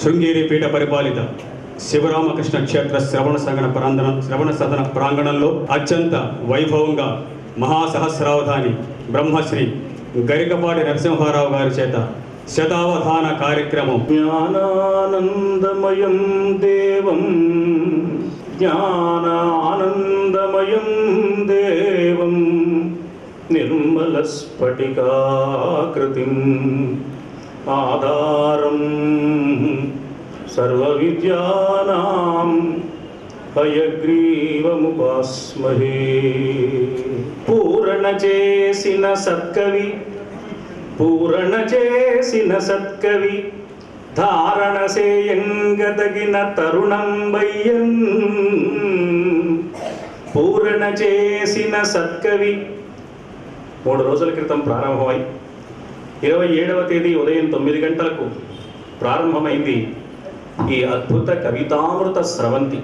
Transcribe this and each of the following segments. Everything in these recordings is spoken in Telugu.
శృంగేరి పీఠ పరిపాలిత శివరామకృష్ణ క్షేత్ర శ్రవణ సదన ప్రాంగణంలో అత్యంత వైభవంగా మహాసహస్రావధాని బ్రహ్మశ్రీ గరికపాటి నరసింహారావు గారి చేత శతావధాన కార్యక్రమం. జ్ఞానానందమయం దేవం జ్ఞానానందమయం దేవం నిర్మలస్ఫటికాకృతిం ఆధారం సర్వవిద్యానాం హయగ్రీవముపాస్మహే. పూరణ చేసిన సత్కవి ధారణ సేయంగదగిన తరుణం వయ్యన్. పూరణ చేసిన సత్కవి 3 రోజుల క్రితం ప్రారంభమై 27వ తేదీ ఉదయం 9 గంటలకు ప్రారంభమైంది ఈ అద్భుత కవితామృత స్రవంతి.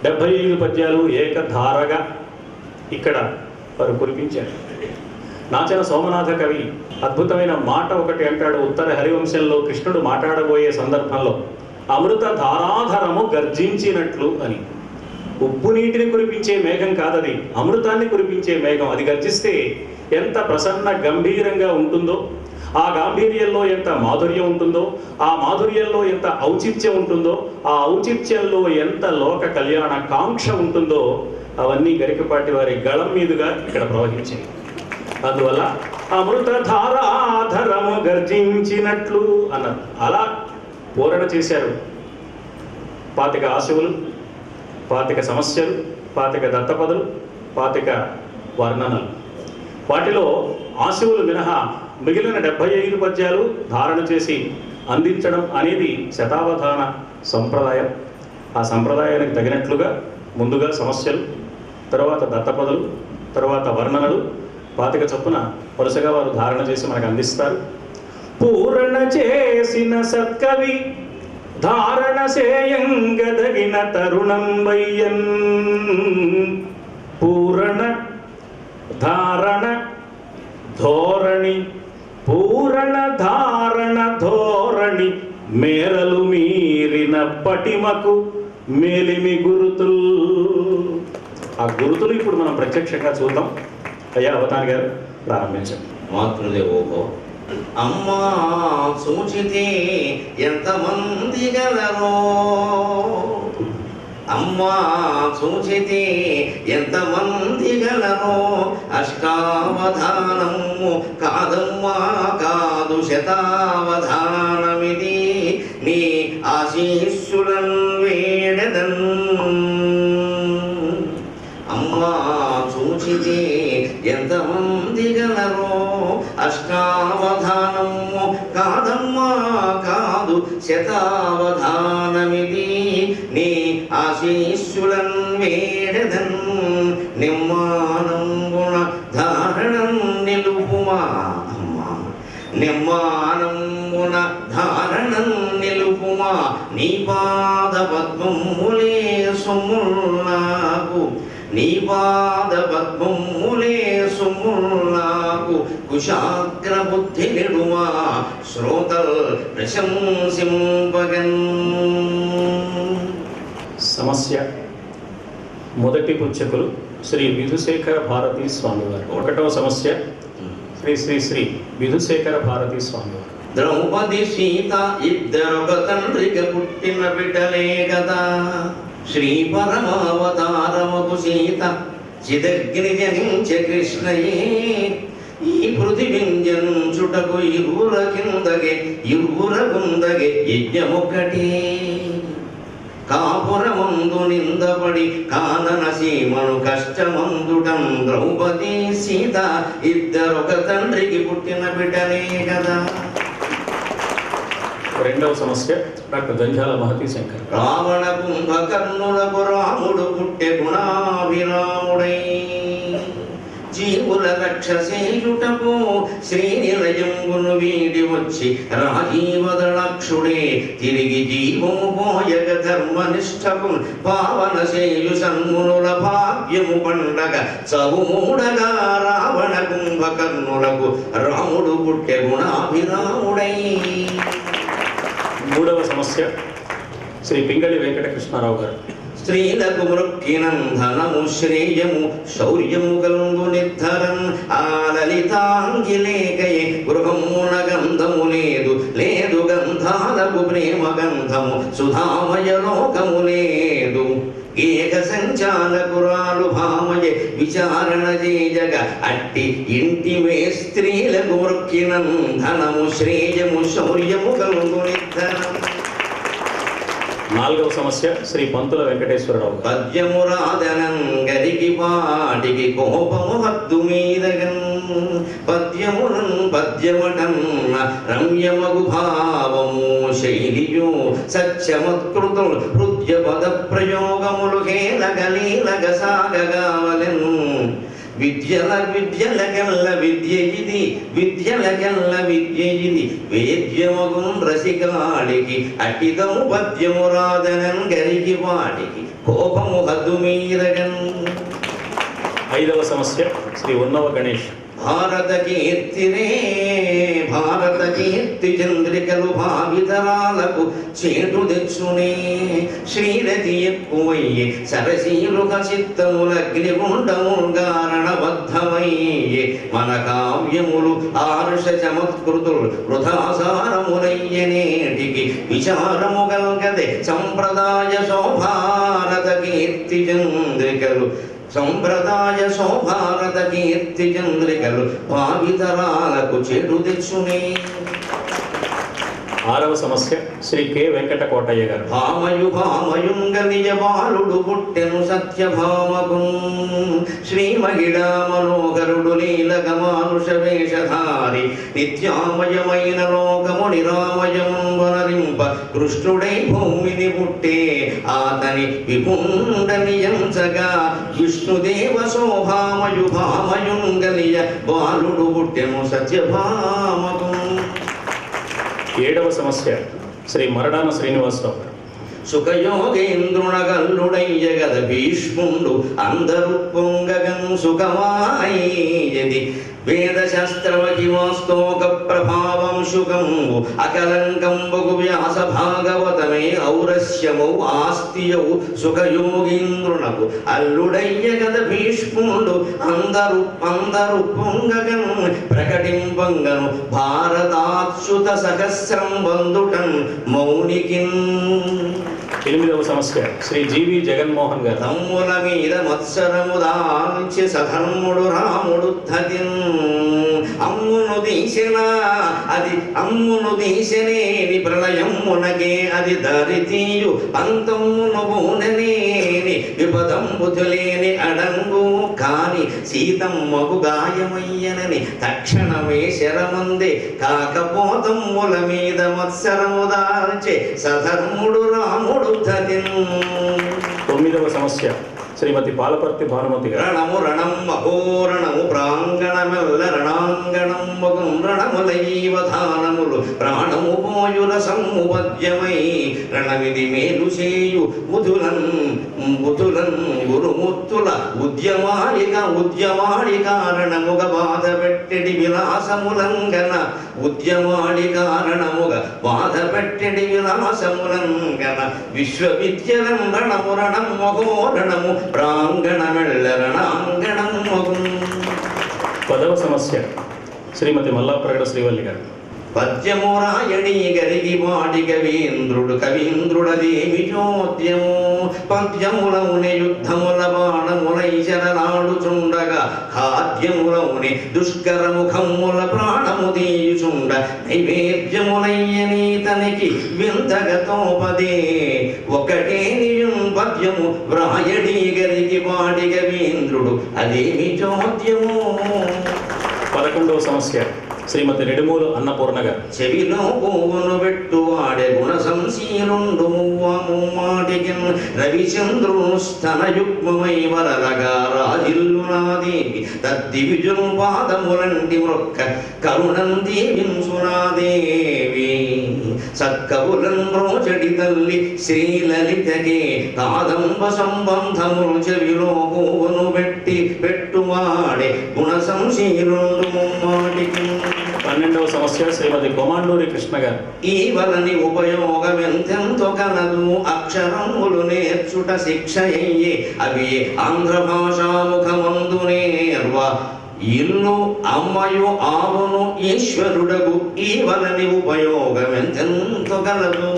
75 పద్యాలు ఏకధారగా ఇక్కడ వారు కురిపించారు. నాచన సోమనాథ కవి అద్భుతమైన మాట ఒకటి అంటాడు. ఉత్తర హరివంశంలో కృష్ణుడు మాట్లాడబోయే సందర్భంలో అమృత ధారాధరము గర్జించినట్లు అని. ఉప్పు నీటిని కురిపించే మేఘం కాదది, అమృతాన్ని కురిపించే మేఘం. అది గర్జిస్తే ఎంత ప్రసన్న గంభీరంగా ఉంటుందో, ఆ గాంభీర్యంలో ఎంత మాధుర్యం ఉంటుందో, ఆ మాధుర్యంలో ఎంత ఔచిత్యం ఉంటుందో, ఆ ఔచిత్యంలో ఎంత లోక కళ్యాణ కాంక్ష ఉంటుందో, అవన్నీ గరికపాటి వారి గళం మీదుగా ఇక్కడ ప్రవహించాయి. అందువల్ల అమృత ధారాధరము గర్జించినట్లు అన్నారు. అలా పూరణ చేశారు. 25 ఆశువులు, 25 సమస్యలు, 25 దత్తపదులు, 25 వర్ణనలు. వాటిలో ఆశువులు మినహా మిగిలిన 75 పద్యాలు ధారణ చేసి అందించడం అనేది శతావధాన సంప్రదాయం. ఆ సంప్రదాయానికి తగినట్లుగా ముందుగా సమస్యలు, తర్వాత దత్తపదులు, తర్వాత వర్ణనలు 25 చొప్పున వరుసగా వారు ధారణ చేసి మనకు అందిస్తారు. పూరణ చేసిన సత్కవి ధారణ సేయంగదగిన తరుణం వయ్యన్. పూరణ ధారణ ధోరణి, పూరణ ధారణ ధోరణి మేరలు మీరిన పటిమకు మేలిమి గురుతులు. ఆ గురుతులు ఇప్పుడు మనం ప్రత్యక్షంగా చూద్దాం. అయ్యా అవతాని గారు ప్రారంభించండి. మాతృదేవోభవ. అమ్మా సూచితే ఎంతమంది గలరో, అమ్మా సూచితే ఎంతమంది గలరో, అష్టావధానము కాదమ్మా కాదు శతావధానమిది, నీ ఆశీస్సులను వేడదన్. అమ్మా సూచితే ఎంతమంది గలరో, అష్టావధానము కాదమ్మా కాదు శతావధానమిది, నీ ఆశీస్సులను వేడదన్. నిమ్మానంగుణ ధారణం నిలుపుమా అమ్మా, నిమ్మానంగుణ ధారణం నిలుపుమా, నీ పాద పద్మములే సొమ్ములకు, నీ పాద పద్మములే సొమ్ములకు, కుశాగ్ర బుద్ధి నిడుమా శ్రోతల్ ప్రశంసింపగన్. సమస్య మొదటి పుచ్చకులు శ్రీ విధుశేఖర భారతీ స్వామివారు. 1వ సమస్య శ్రీ శ్రీ శ్రీ విధుశేఖర భారతీ స్వామివారు. ద్రౌపది సీత ఇద్దరొక తండ్రికి పుట్టిన బిడ్డలే కదా, శ్రీ పరమావతారమగు సీత చిదగ్ని జనించే కృష్ణయే, ఈ పృథివింజంచుటకు ఇరువుర కిందగే ఇరువుర గుందగే యజ్ఞమొక్కటే. కాపురమందు నిందపడి కానన సీమను కష్టమందుటం, ద్రౌపది సీత ఇద్దరొక తండ్రికి పుట్టిన బిడ్డలే కదా. 2వ సమస్య డాక్టర్ జంఝాల మహతి శంకర్. రావణ కుంభకర్ణులకు రాముడు పుట్టె గుణాభిరాముడై, జీవుల రక్షసేయుటకు శ్రీనిలయంబును వీడి వచ్చి రాజీవదళక్షుడే, తిరిగి జీవము పోయగ ధర్మనిష్టకు పావన సేయు సన్మునుల భాగ్యము పండగ చవుమూడగా, రావణ కుంభకర్ణులకు రాముడు పుట్టె గుణాభిరాముడై. 3వ సమస్య సమస్య శ్రీ పింగళి వెంకటకృష్ణారావు గారు. స్త్రీలకు మృక్కినంధనము శ్రేయము శౌర్యము గంగు నిర్ధరన్ ఆలలితాంగిలేకయే గృహమున గంధము లేదు గంధాలకు ప్రేమ గంధము సుధామయ లోకము లేదు ఏక సంచాలకురాలు భామయ విచారణ చేయగ అట్టి ఇంటివే స్త్రీలకు మృక్కినంధనము శ్రేయము శౌర్యము గంగు నిర్ధరన్. 4వ సమస్య శ్రీ పంతుల వెంకటేశ్వరరావు గారు. పద్యము రాధనం గరికి పాటికి కోపము హద్దు మీదగన్ పద్యమటన్న రమ్యమగు భావము శైలియు సత్యమత్కృతులు హృద్య పద ప్రయోగములు హేలగలీలగ సాగగావలెన్ విద్యలకెల్ల విద్య ఇది వేద్యమగున్ రసికాడికి అటిదము పద్యము రాధనన్ గరికి వాటికి కోపము హద్దు మీరగన్. 5వ సమస్య శ్రీ ఉన్నవ గణేష్. భారత కీర్తి చంద్రికలు భావితరాలకు చేటు తెచ్చునే శ్రీరతి ఎక్కువయ్యే సరసీలుక చిత్తములగ్నిగుండముగారణబద్ధమయ్యే మన కావ్యములు ఆరుష చమత్కృతులు వృధాసారములయ్యనేటికి విచారము గల్గదే సంప్రదాయ శోభారత కీర్తి చంద్రికలు భావితరాలకు చెడు తెచ్చునే. 6వ సమస్య శ్రీ కె వెంకట కోటయ్య గారు. భామయుంగలియ బాలుడు పుట్టెను సత్యభామకు శ్రీ మహిళా మనోహరుడు లీలక మానుష వేషధారి నిత్యామయమైన లోకము నిరామయమునరింప కృష్ణుడై భూమిని పుట్టే ఆతని విపుండనియంచగా విష్ణుదేవ శోభామయుంగలియ బాలుడు పుట్టెను సత్యభామకు. 7వ సమస్య శ్రీ మరడాన శ్రీనివాసరావు గారు. సుఖయోగేంద్రునగల్లుడయ్య గద భీష్ముండు అందరు పొంగగం సుఖమాయది వేదశాస్త్రవకివాస్తోక ప్రభావం శుకంబు అకలంకంబగు వ్యాస భాగవతమే ఔరస్యమౌ ఆస్తియౌ సుఖయోగీంద్రునకు అల్లుడయ్య గద భీష్ముండు అందరు పొంగగం ప్రకటింపంగను భారతాచ్యుత సహస్రం బంధుటన్ మౌనికిన్. 8వ సమస్య శ్రీ జీవి జగన్మోహన్ గారు. తమ్ముల మీద మత్సరము దాల్చి సధర్ముడు రాముడు ధతిన్ అమ్మును దీశనేని ప్రళయమునకే అది దరితీయు పంతమ్మును బూననేని విపదంబుధులేని అడంగు కాని సీతమ్మకు గాయమయ్యనని తక్షణమే శరమందే కాకపోతమ్ముల మీద మత్సరము దాల్చే సధర్ముడు రాముడు ధతిన్. 9వ సమస్య శ్రీమతి పాలపర్తి భానుమతి గారు. రణం మహోరణము ప్రాంగణమెల్ల రణాంగణం మగుం రణములైవధానములు ప్రాణము పోయుల సమ్ముపద్యమై రణవిధి మేలు చేయు బుధులన్ గురుమూర్తుల ఉద్యమాడి కారణముగ బాధ పెట్టెడి విలాసములంగన విశ్వవిద్యలం రణం మహోరణము ప్రాంగణమెల్ల రణాంగణం మగుం. 10వ సమస్య శ్రీమతి మల్లాప్రగడ శ్రీవల్లి గారు. పద్యము రాయణి గరిగి వాడి కవీంద్రుడదేమి చోద్యము పద్యములముని యుద్ధముల బాణములైచరలాడుచుండగా ఖాద్యములముని దుష్కర ముఖముల ప్రాణము తీయుచుండ నైవేద్యములయ్యనీతనికి వింతగతోపదే ఒకటే నియుం పద్యము వ్రాయడి గరిగి వాడి కవీంద్రుడు అదేమి చోద్యము. 11వ సమస్య శ్రీమతి రెడుమూలు అన్నపూర్ణ గారు. చెవిలో పువ్వును పెట్టువాడే గుణ సంశీలుండు మువ్వాటికి రవిచంద్రును స్తనయుగ్మమై వరలగా రాజిల్లునాదేవి తద్దివిజును పాదములంటి మొక్క కరుణం దీవింసునాదేవి సక్కవులను రోచడి తల్లి శ్రీలలితకే కాదంబ సంబంధములు చెవిలో పువ్వును పెట్టువాడే గుణ సంశీలుండు ముమ్మాటికి. 12వ సమస్య శ్రీమతి కొమాండూరి కృష్ణ గారు. ఈ వలని ఉపయోగమెంతెంతో కలదు అక్షరములు నేర్చుట శిక్షయ్యే అవి ఆంధ్ర భాషా ముఖమందు నేర్వ ఇల్లు అమ్మయు ఆవును ఈశ్వరుడగు ఈ వలని ఉపయోగమెంతెంతో కలదు.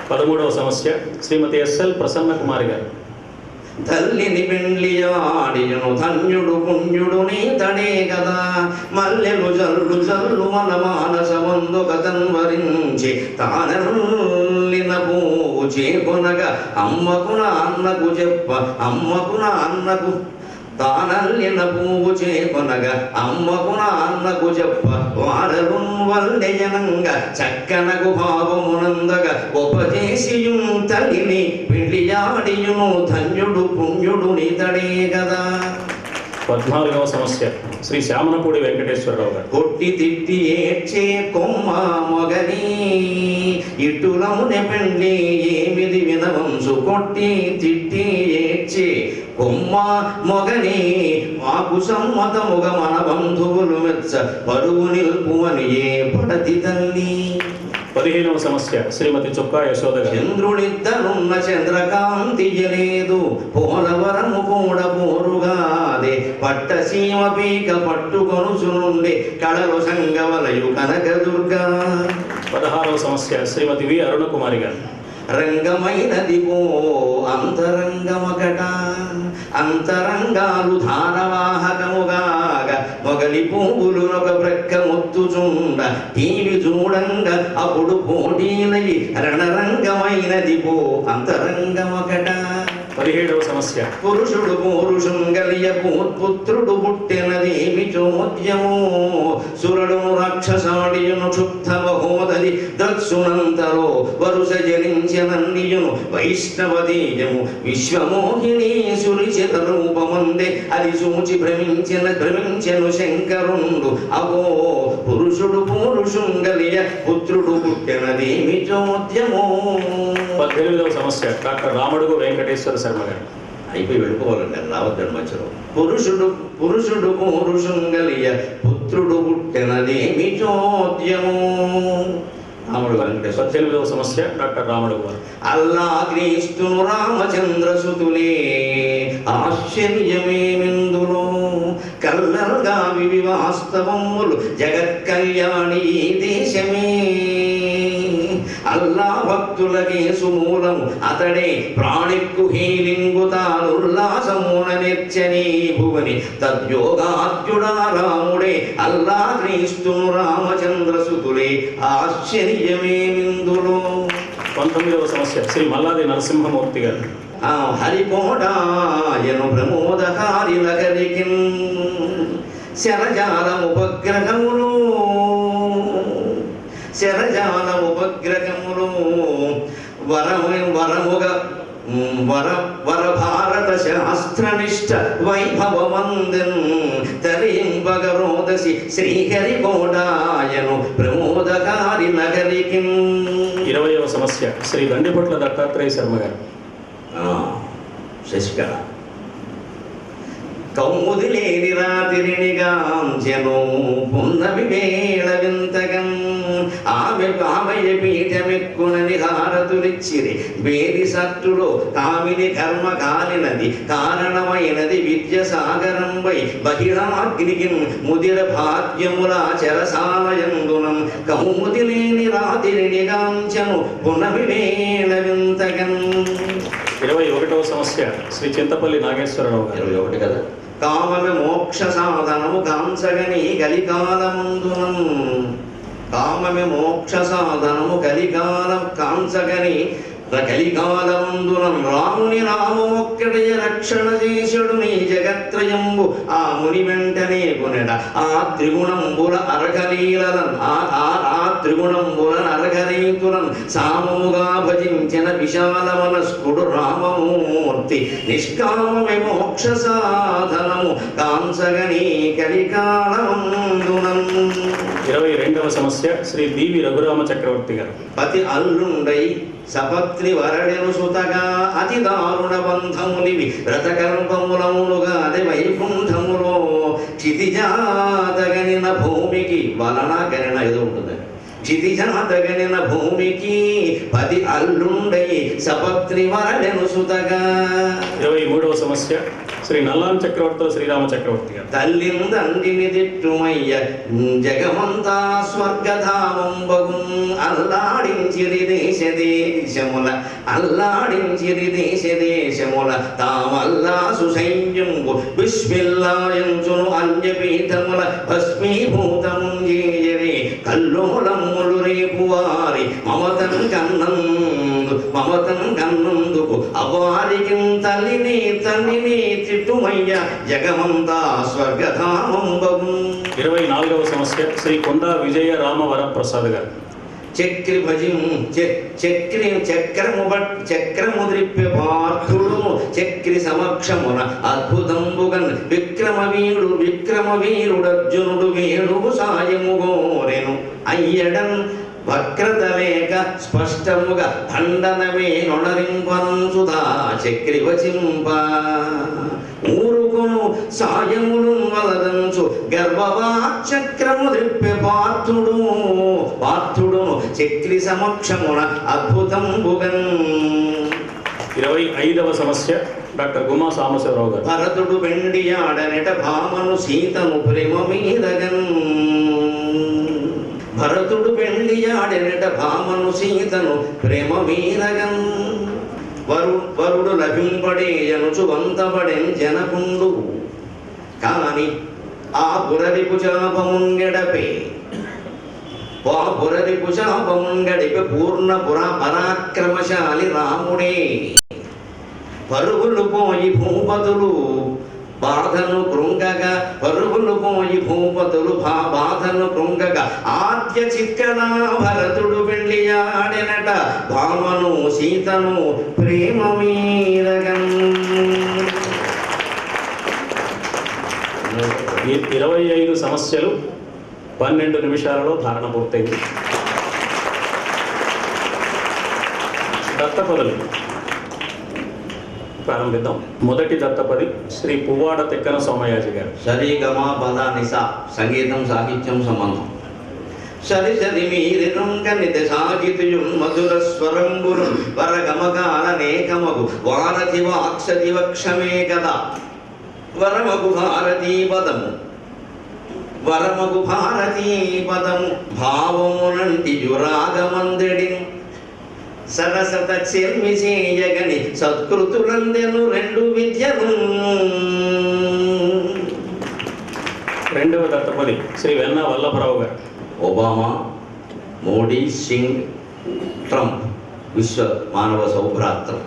13వ సమస్య శ్రీమతి ఎస్ఎల్ ప్రసన్న కుమారి గారు. తల్లిని పెండ్లియాడియును ధన్యుడు పుణ్యుడు నీతడే కదా మల్లెలు జల్లు జల్లు మన మానసమందు కథన్వరించి తానల్లిన పువ్వు చేకొనగా అమ్మకున అన్నకు చెప్ప అమ్మకున అన్నకు తానల్లిన పువ్వు చేకొనగా అమ్మకున అన్నకు చెప్ప వారలు వల్లెయనంగా చక్కనకు భావమునందగా ఉపదేశియు తల్లిని పెళ్లియాడియును ధన్యుడు పుణ్యుడు నీతడే కదా. 14వ సమస్య శ్రీ శ్యామనపూడి వెంకటేశ్వరరావు గారు. కొట్టి తిట్టి ఏడ్చే కొమ్మ మొగని ఇటులమునే పెండ్లి ఏమిది వినవంశు కొట్టి తిట్టి ఏడ్చే కొమ్మ మొగని మాకు సమ్మతముగ మన బంధువులు మెచ్చ పరువు నిల్పు అని ఏ పడతి తల్లి. 15వ సమస్య శ్రీమతి చుక్కా యశోద గారు. చంద్రుడిద్దరున్న చంద్రకాంతి లేదు పోలవరము కూడా పోరుగాదే పట్టసీమ పీక పట్టుకొనుచునుండే కళలు సంగవలయు కనకదుర్గా. 16వ సమస్య శ్రీమతి వి అరుణకుమారి గారు. రంగమైనది పో అంతరంగమకట అంతరంగాలు ధారవాహకముగాగా మొగలి పువ్వులు ఒక ప్రక్క మొత్తుచుండ టీవి చూడంగా అప్పుడు పోటీలయి రణరంగమైనది పో అంతరంగమకట. 17వ సమస్య పురుషుడు పౌరుషుంగలియ పుత్రుడు పుట్టినదేమి చోద్యమో సురడు రాక్షసాడియును క్షుబ్ధ మహోదరి దత్సునంతలో వరుస జనించనన్నియును వైష్ణవదీయము విశ్వమోహిని సురిచిత రూపమందే అది చూచి భ్రమించెను శంకరుండు అవో పురుషుడు పౌరుషుంగలియ పుత్రుడు పుట్టినదేమి చోద్యమో. 18వ సమస్య డాక్టర్ రామడుగు వెంకటేశ్వర శర్మ గారు. అయిపోయి వెళ్ళిపోవాలండి రావద్దండి మధ్యలో. పురుషుడు పౌరుషుంగలియ పుత్రుడు పుట్టినదేమి చోద్యము. రాముడు వెంకటేశ్వర. 18వ సమస్య డాక్టర్ రామడుగు గారు. అల్లా క్రీస్తును రామచంద్ర సుతులే ఆశ్చర్యమేమిందులో కల్లలుగా వివి వాస్తవములు జగత్ కళ్యాణి ఈ దేశమే. అల్లా భక్తులకే సుమూలము అతడే ప్రాణిక్కు హీలింగు తానుల్లాసమున నెచ్చని భువని తద్యోగాద్యుడా రాముడే అల్లా క్రీస్తును రామచంద్ర సుతులే ఆశ్చర్యమేమిందులో. 19వ సమస్య శ్రీ మల్లాది నరసింహమూర్తి గారు. హరికోటాయను ప్రమోదకారి నగరికి శరజాలముపగ్రహములు వర భారత శాస్త్రనిష్ట వైభవమందన్ తరింపగరోదసి శ్రీహరికోటాయను ప్రమోదకారి నగరికి. 20వ సమస్య శ్రీ దండిపట్ల దత్తాత్రేయ శర్మ గారు. శశికళ కౌముదిలేని రాతిరినిగాంచెను పున్నమి వేళ వింతగం ఆమెయ పీఠమెక్కునని హారతులిచ్చిరి వేది సట్టులో కామిని కర్మ కాలినది కారణమైనది విద్య సాగరంపై బహిరాగ్నికి ముదిర భాగ్యముల చెరసాలయందునం కౌముదిలేని రాతిరినిగాంచెను పున్నమి వేళ వింతగం. 21వ సమస్య శ్రీ చింతపల్లి నాగేశ్వరరావు గారు. 21 కదా. కామమే మోక్ష సాధనము కాంసగని కలికాలమందునం కామమే మోక్ష సాధనము కలికాలం కాంసగని కలికాలమందునం రాముని నామొక్కడే రక్షణ చేసుడు నీ జగత్రయంబు ఆ ముని వెంటనే కొనెడ ఆ త్రిగుణంబుల అర్ఘలీలన్ ఆ త్రిగుణంబుల అర్ఘరీతులను సామముగా భజించిన విశాల మనస్కుడు రామమూర్తి నిష్కామమే మోక్ష సాధనము కాంసగని కలికాలమందునం. 22వ సమస్య శ్రీ డివి రఘురామ చక్రవర్తి గారు. పతి అల్లుండై సపత్ని వరడెను సుతగా అతి దారుణ బంధమునివి వ్రతకల్పములములుగా అదే వైకుంఠములో క్షితిజాతగనిన భూమికి వలన గణన ఏదో ఉంటుంది. క్షితిజాతగనిన భూమికి 10 అల్లుండై సపత్ని వరలెను సుతగా. 23వ సమస్య శ్రీ నల్లాం చక్రవర్తుల శ్రీరామ చక్రవర్తి గారు. తల్లిందండిని దిట్టుమయ్య జగమంతా స్వర్గధామంబగు అల్లాడించిరి దేశముల అల్లాడించిరి దేశముల తామల్లా సుసైన్యంబు బిస్మిల్లాయంచును అన్యపీఠముల భస్మీభూతము చేయరే కల్లోలమ్ములు రేపు వారి మమతం కన్నందుకు అవారికి తల్లిని తిట్టుమయ్య జగమంతా స్వర్గధామంబగు. 24వ సమస్య శ్రీ కొండా విజయ రామ వరప్రసాద్ గారు. చక్రి భజిం చక్రము ద్రిప్య పార్థుడు చక్రి సమక్షమున అద్భుతంబుగన్ విక్రమవీరుడర్జునుడు వేణువు సాయము గోరెను అయ్యడన్ వక్రత లేక స్పష్టముగా దండనమే నొనరింపనం సుధా చక్రి వచింప ఊరుకును సాయములు వలదంచు గర్భవాచక్రము ద్రిప్య పార్థుడును చక్రి సమక్షమున అద్భుతంబుగన్. 25వ సమస్య డాక్టర్ గుమ్మా సాంబశివరావు గారు. భరతుడు వెండియాడనెట భామను సీతను ప్రేమ మీదగన్. భరతుడు పెండియాడెనట భామను సీతను ప్రేమ మీదగన్. వరుడు లభింపడే జనుచు వంతపడెన్ జనకుండు కాని ఆ పురరిపు శాపముంగెడపే పూర్ణ పరాక్రమశాలి రాముడే. పరుగులు పోయి భూపతులు బాధను కృంగగా బాధను కృంగగా ఆద్య చిక్కన భరతుడు పెళ్ళియాడెనట భామను సీతను ప్రేమ మీదగన్. 25 సమస్యలు 12 నిమిషాలలో ధారణ పూర్తయింది. దత్తపదులు ప్రారంభిద్దాం. మొదటి దత్తపది శ్రీ పువ్వాడ తెక్కన సోమయాజి గారు. సరిగమా పద నిస సంగీతం సాహిత్యం సంబంధం. సరి మీరిరుంగ నిత సాగితుయుం మధుర స్వరంబురు వరగమకాలనేకమగు వారధి వాక్షతి వక్షమే కదా వరమగు భారతీ పదము భావమునంటి యురాగమందడి సరసత చెల్మి చేయగని సత్కృతులందెను 2 విద్యలు. 2వ దత్తపది శ్రీ వెన్న వల్లభరావు గారు. ఒబామా, మోడీ, సింగ్, ట్రంప్ విశ్వ మానవ సౌభ్రాత్రం.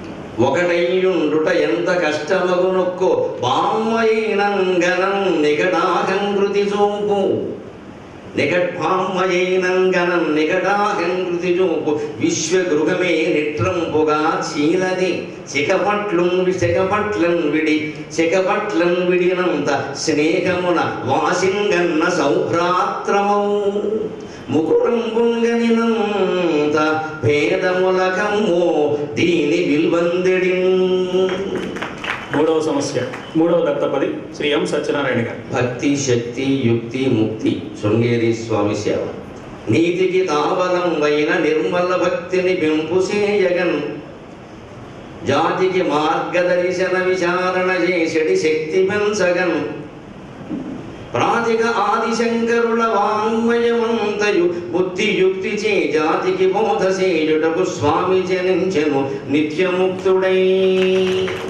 ఒకటయ్యుండుట ఎంత కష్టమగునొక్కో బామ్మయైనంగనం నికటాహంకృతి చూపు విశ్వగృహమే నిట్రంపుగా చీలది శకపట్లన్ విడినంత స్నేహమున వాసింగన్న సౌభ్రాత్రమౌ ముకురంబుంగనినంత భేదములకమ్మో దీని విల్వందెడి. 3వ సమస్య 3వ దత్తపది శ్రీ ఎం సత్యనారాయణ గారు. భక్తి శక్తి యుక్తి ముక్తి శృంగేరి స్వామి సేవ. నీతికి తావలం వైన నిర్మల భక్తిని పెంపు చేయగన్ జాతికి మార్గదర్శన విచారణ చేసడి శక్తి పెంచగన్. ప్రాతిక ఆదిశంకరుల వాంగ్మయమంతయు బుద్ధియుక్తి చే జాతికి బోధ చేయుటకు స్వామి జనించెను నిత్యముక్తుడై.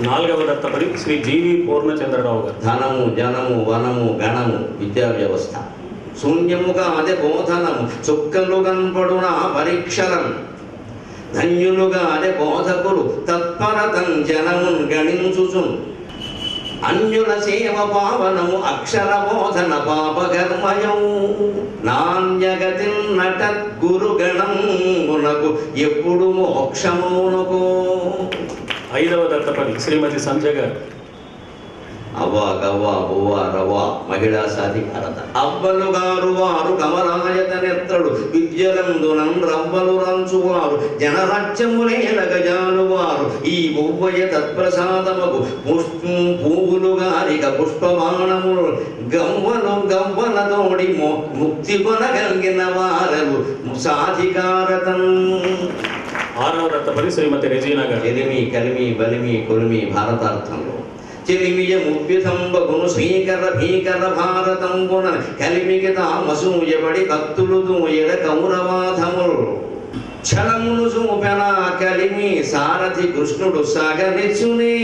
4వ దత్తపది శ్రీ జీవి పూర్ణచంద్రరావు గారు. ధనము జనము వనము గణము విద్యా వ్యవస్థ శూన్యముగా అదే బోధనము చుక్కలు కనపడున పరీక్షలం ధన్యులుగా అదే బోధకులు తత్పరతం జనమున్ గణించుచున్ అన్యుల సేవ పావనము అక్షర బోధన పాపకర్మయం నాణ్యగతి నటత్ గురుగణమునకు ఎప్పుడు మోక్షమునకు. 5వ దత్తపది శ్రీమతి సంజయ్ గారు. అవ్వ గవ్వ బువ్వ రవ్వ మహిళా సాధికారత అవ్వలు గారు వారు కమలాయత నెత్తడు విద్యలందునం రవ్వలు రంచువారు జనరాజ్యములేల గజాలు వారు ఈ బువ్వయ తత్ప్రసాదముకు పువ్వులు గారిక పుష్పబాణములు గవ్వలతోడి ముక్తి కొనగలిగిన వారలు సాధికారతం. ఆరవ దత్తపది శ్రీమతి రెజీనా గారు. చెలిమి కలిమి బలిమి కొలిమి భారతార్థంలో చెలిమియ ముప్పితంబగును శ్రీకర భీకర భారతంబున కలిమికి తామసూయబడి కత్తులు దూయడ కౌరవాధములు ఛలమును చూపెన కలిమి సారథి కృష్ణుడు సాగనిచ్చునే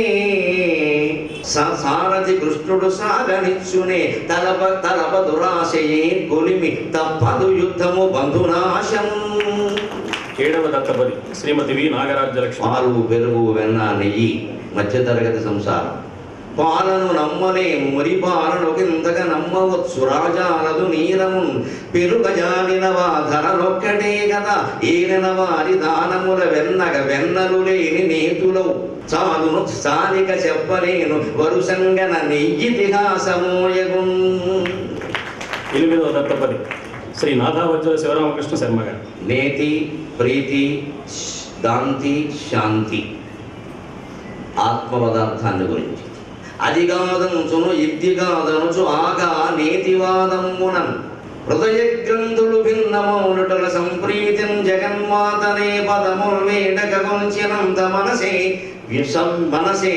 సారథి కృష్ణుడు సాగనిచ్చునే తలప దురాశయే కొలిమి తప్పదు యుద్ధము బంధునాశం. ఏడవ దత్తపది శ్రీమతి వి నాగరాజ్యలక్ష్మి. పాలు పెరుగు వెన్న నెయ్యి మధ్యతరగతి సంసారం పాలను నమ్మలేము మరి పాలను కిందగా నమ్మవచ్చు రాజాలదు నీరము పెరుగజాలిన ధరలొక్కటే కదా ఏలిన వారి దానముల వెన్నలు లేని నేతులవు చాలును స్థానిక చెప్పలేను వరుసంగన నెయ్యితిహాసమోయగు. ఎనిమిదవ దత్తపది శ్రీ నాథావజ్జల శివరామకృష్ణ శర్మ గారు. నేతి ప్రీతి దాంతి శాంతి ఆత్మ పదార్థాన్ని గురించి అదిగాదనుచును ఇద్దిగాదనుచు ఆగా నేతివాదమునన్ హృదయ గ్రంథులు భిన్నమౌనుటల సంప్రీతిం జగన్మాతనే పదముల్ వేడక కొంచినంత మనసే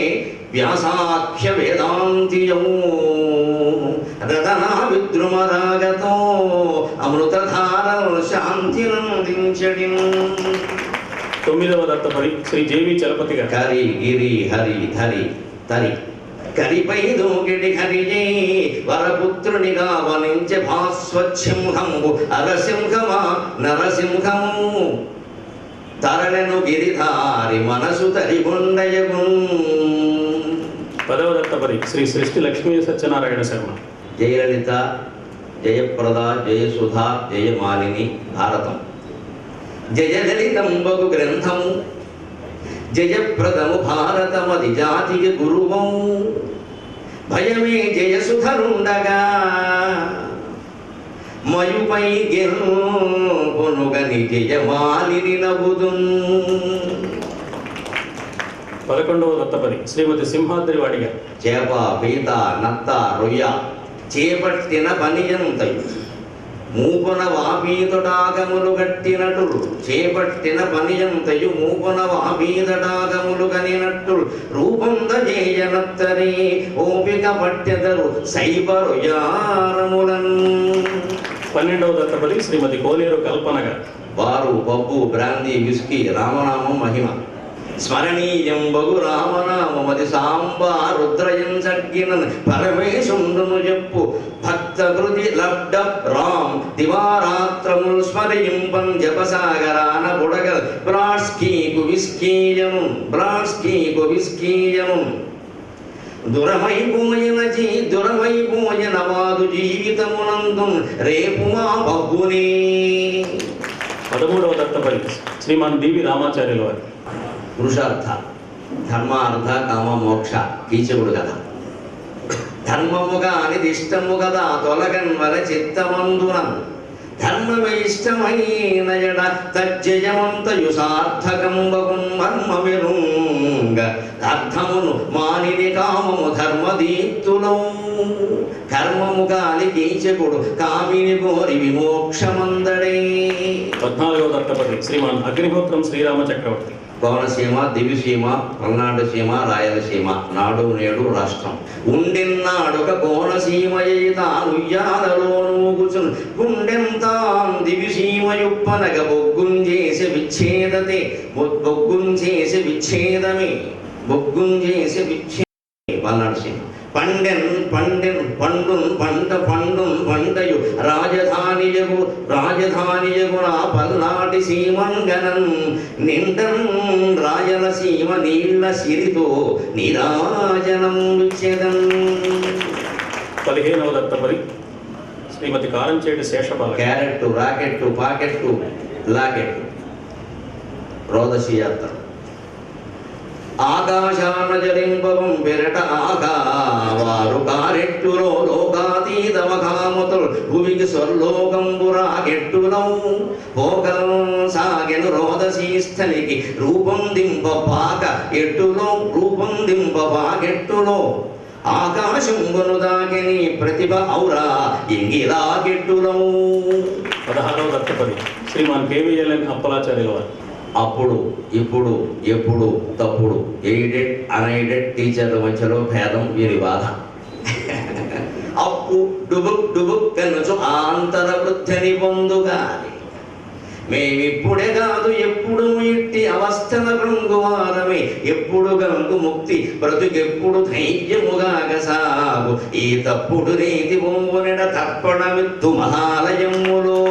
వ్యాసాఖ్య వేదాంతియము రతనా విద్రుమరాగతో అమృతధారలు శాంతినందించడి. తొమ్మిదవ దత్తపది శ్రీ జేవి చలపతి గారు. కరి గిరి హరి ధరి తరి కరిపై దూకిడి హరియే వరపుత్రునిగా వనించే భాస్వసింహము అరసింహమా నరసింహము తరణను గిరిధారి మనసు తరిగుండయగు. పదవ దత్తపది శ్రీ సృష్టి లక్ష్మీ సత్యనారాయణ శర్మ. జయలలిత జయప్రద జయసుధ జయమాలిని భారతం జయలలితంబగు గ్రంథము జయప్రదము భారతమది జాతికి గురువము భయమే జయసుధరుండగా మయుపై గెలుగని జయమాలిని నబుదున్. పదకొండవ దత్తపది శ్రీమతి సింహాద్రివాడి గారు. చేప పీత నత్త రొయ్య చేపట్టిన పనియంతయు మూపున వాపీతుడాగములు గట్టినట్టులు చేపట్టిన పనియంతయు మూపున వాపీతడాగములు గనినట్టులు రూపొందజేయనత్తరే ఓపిక పట్టెదరు సైబరుయారములను. 12వ దత్తపది శ్రీమతి కోనేరు కల్పన గారు. వారు పప్పు బ్రాందీ విస్కీ రామనామం మహిమ స్మరణీయం బగు రామనామది సాంబా రుద్రయం సగ్గినన్ పరమేశుండును చెప్పు భక్త కృతి లబ్డ రామ్ దివారాత్రములు స్మరయింపం జపసాగరాన బుడగ బ్రాడ్స్కీకు విస్కీయను దురమైపోయిన వాదు జీవితమునందు రేపు మా బబ్బునే. 13వ దత్తపది శ్రీమాన్ డివి రామాచార్యుల వారు. పురుషార్థ ధర్మార్థ కామ మోక్ష కీచకుడు కదా ధర్మముగా అనిదిష్టము కదా తొలగన్వల చిత్తమందున ధర్మమే ఇష్టమైన ఎడ తజ్జయమంతయు సార్థకంబగు మర్మమిరుంగ అర్థమును మానిని కామము ధర్మదీప్తులో కర్మము గాలి కీచకుడు కామిని కోరి విమోక్షమందడే. 14వ దత్తపది శ్రీమాన్ అగ్నిహోత్రం శ్రీరామ చక్రవర్తి. కోనసీమ దివిసీమ పల్నాడు సీమ రాయలసీమ నాడు నేడు రాష్ట్రం ఉండెన్నాడొక కోనసీమయ్యానుయ్యాలలో నూగుచును గుండెంతాం దివిసీమయుప్పనగ బొగ్గుంజేసి విచ్ఛేదమే పల్నాడు సీమ పంటయు రాజధానియగు నా పల్నాటి సీమంగనం నిండన్ రాయలసీమ నీళ్ల సిరితో నీరాజనం విచ్ఛేదం. 15వ దత్తపది శ్రీమతి Karancheti శేషపాల. Carrot rocket pocket locket రోదసి యాత్ర ఆకాశాన జరింపవం పెరట ఆకావారు కారెట్టులో లోకాతీతమకామతులు భువికి స్వర్లోకంబురాగెట్టులో పోకలం సాగెను రోదశీస్థలికి రూపొందింపపాక ఎట్టులో రూపొందింపపాకెట్టులో ఆకాశంబును దాకిని ప్రతిభ ఔరా ఎంగిలాగెట్టులో. 16వ దత్తపది శ్రీమాన్ కేవీఎల్ఎన్ అప్పలాచార్యుల వారు. అప్పుడు ఇప్పుడు ఎప్పుడు తప్పుడు ఎయిడెడ్ అన్ఎయిడెడ్ టీచర్ల మధ్యలో భేదం వీరి బాధ. అప్పు డుబుక్ డుబుక్ కనుచు ఆంతర వృద్ధిని పొందుగాని మేమిప్పుడే కాదు ఎప్పుడు ఇట్టి అవస్థల భృంగువారమే ఎప్పుడు గంగు ముక్తి బ్రతుకెప్పుడు ధైర్యముగాగ సాగు ఈ తప్పుడు రీతి బొంగునెడ తర్పణమిత్తు మహాలయములో.